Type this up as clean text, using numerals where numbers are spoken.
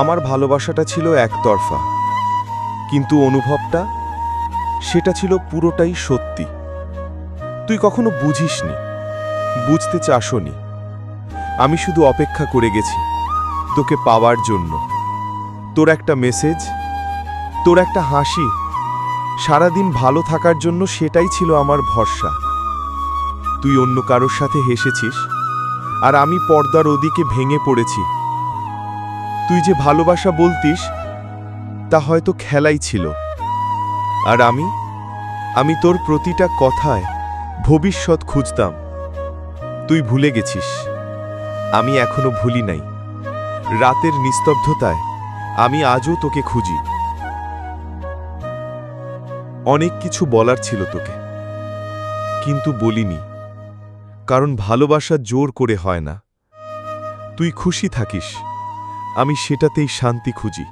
আমার ভালোবাসাটা ছিল একতরফা, কিন্তু অনুভবটা সেটা ছিল পুরোটাই সত্যি। তুই কখনো বুঝিসনি, বুঝতে চাসনি। আমি শুধু অপেক্ষা করে গেছি তোকে পাওয়ার জন্য। তোর একটা মেসেজ, তোর একটা হাসি, সারাদিন ভালো থাকার জন্য সেটাই ছিল আমার ভরসা। তুই অন্য কারোর সাথে হেসেছিস, আর আমি পর্দার ওদিকে ভেঙে পড়েছি। তুই যে ভালোবাসা বলতিস তা হয়তো খেলাই ছিল, আর আমি তোর প্রতিটা কথায় ভবিষ্যৎ খুঁজতাম। তুই ভুলে গেছিস, আমি এখনো ভুলি নাই। রাতের নিস্তব্ধতায় আমি আজও তোকে খুঁজি। অনেক কিছু বলার ছিল তোকে, কিন্তু বলিনি, কারণ ভালোবাসা জোর করে হয় না। তুই খুশি থাকিস, আমি সেটাতেই শান্তি খুঁজি।